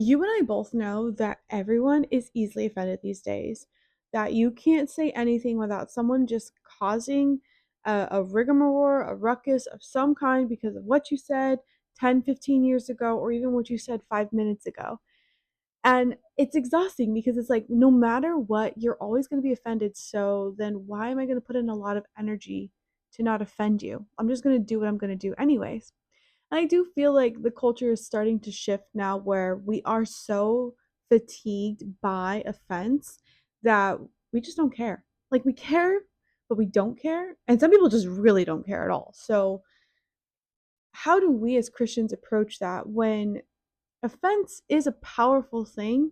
You and I both know that everyone is easily offended these days, that you can't say anything without someone just causing a rigmarole, a ruckus of some kind because of what you said 10, 15 years ago, or even what you said 5 minutes ago. And it's exhausting because it's like, no matter what, you're always going to be offended. So then why am I going to put in a lot of energy to not offend you? I'm just going to do what I'm going to do anyways. And I do feel like the culture is starting to shift now where we are so fatigued by offense that we just don't care. Like we care, but we don't care. And some people just really don't care at all. So, how do we as Christians approach that when offense is a powerful thing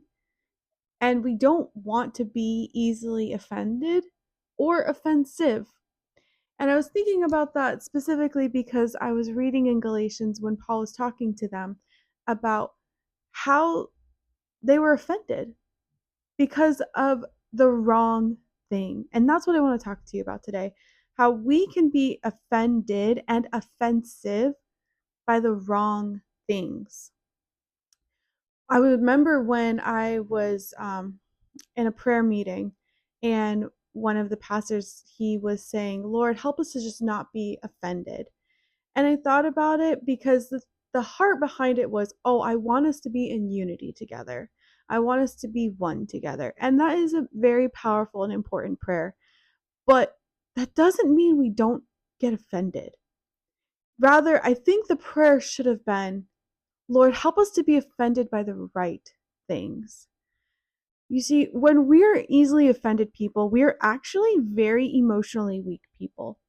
and we don't want to be easily offended or offensive? And I was thinking about that specifically because I was reading in Galatians when Paul was talking to them about how they were offended because of the wrong thing. And that's what I want to talk to you about today. How we can be offended and offensive by the wrong things. I remember when I was in a prayer meeting and one of the pastors, he was saying, Lord, help us to just not be offended. And I thought about it because the heart behind it was, oh, I want us to be in unity together. I want us to be one together. And that is a very powerful and important prayer. But that doesn't mean we don't get offended. Rather, I think the prayer should have been, Lord, help us to be offended by the right things. You see, when we're easily offended people, we're actually very emotionally weak people.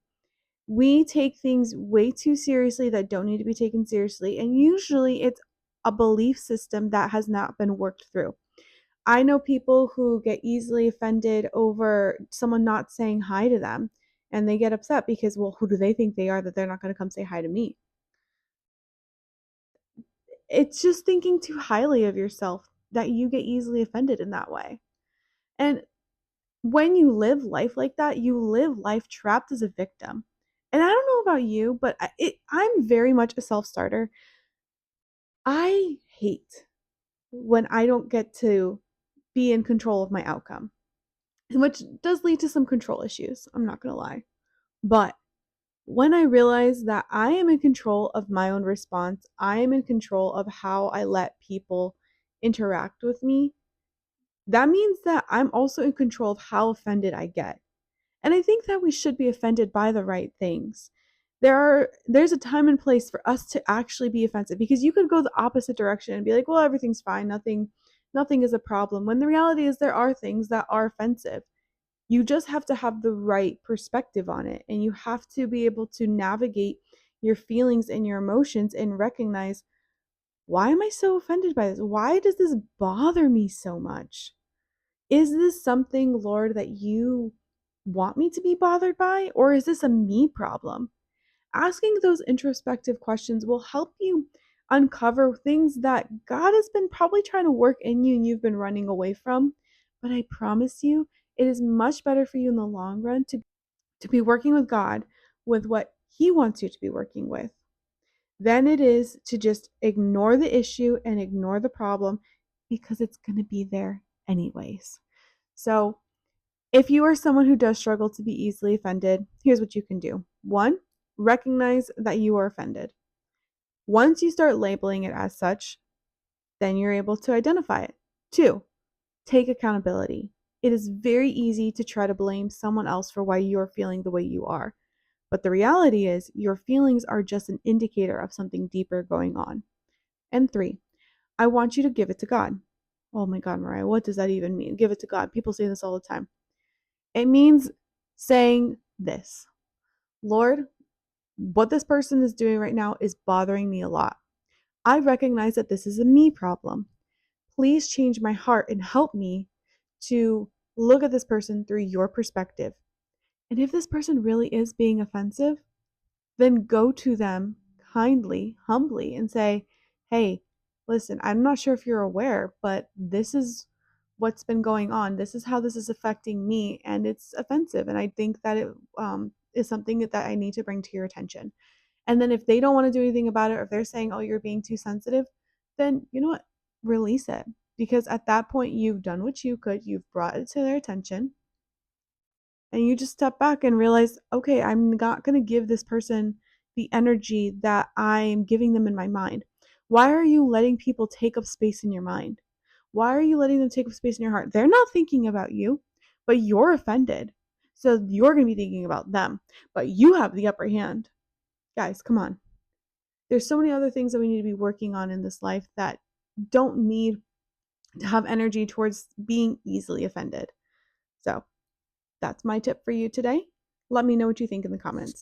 We take things way too seriously that don't need to be taken seriously, and usually it's a belief system that has not been worked through. I know people who get easily offended over someone not saying hi to them, and they get upset because, well, who do they think they are that they're not going to come say hi to me? It's just thinking too highly of yourself that you get easily offended in that way. And when you live life like that, you live life trapped as a victim. And I don't know about you, but I'm very much a self starter. I hate when I don't get to be in control of my outcome, which does lead to some control issues. I'm not going to lie. But when I realize that I am in control of my own response, I am in control of how I let people interact with me, that means that I'm also in control of how offended I get. And I think that we should be offended by the right things. There's a time and place for us to actually be offensive because you could go the opposite direction and be like, well, everything's fine, nothing is a problem. When the reality is there are things that are offensive. You just have to have the right perspective on it, and you have to be able to navigate your feelings and your emotions and recognize, why am I so offended by this? Why does this bother me so much? Is this something, Lord, that you want me to be bothered by, or is this a me problem? Asking those introspective questions will help you uncover things that God has been probably trying to work in you and you've been running away from. But I promise you, it is much better for you in the long run to be working with God with what He wants you to be working with than it is to just ignore the issue and ignore the problem because it's going to be there anyways. So, if you are someone who does struggle to be easily offended, here's what you can do. One, recognize that you are offended. Once you start labeling it as such, then you're able to identify it. Two, take accountability. It is very easy to try to blame someone else for why you're feeling the way you are. But the reality is, your feelings are just an indicator of something deeper going on. And three, I want you to give it to God. Oh my God, Mariah, what does that even mean? Give it to God. People say this all the time. It means saying this: Lord, what this person is doing right now is bothering me a lot. I recognize that this is a me problem. Please change my heart and help me to look at this person through your perspective. And if this person really is being offensive, then go to them kindly, humbly, and say, hey, listen, I'm not sure if you're aware, but this is what's been going on. This is how this is affecting me, and it's offensive. And I think that it is something that I need to bring to your attention. And then if they don't want to do anything about it, or if they're saying, oh, you're being too sensitive, then you know what? release it. Because at that point, you've done what you could, you've brought it to their attention, and you just step back and realize, okay, I'm not going to give this person the energy that I'm giving them in my mind. Why are you letting people take up space in your mind? Why are you letting them take up space in your heart? They're not thinking about you, but you're offended. So you're going to be thinking about them, but you have the upper hand. Guys, come on. There's so many other things that we need to be working on in this life that don't need to have energy towards being easily offended. So that's my tip for you today. Let me know what you think in the comments.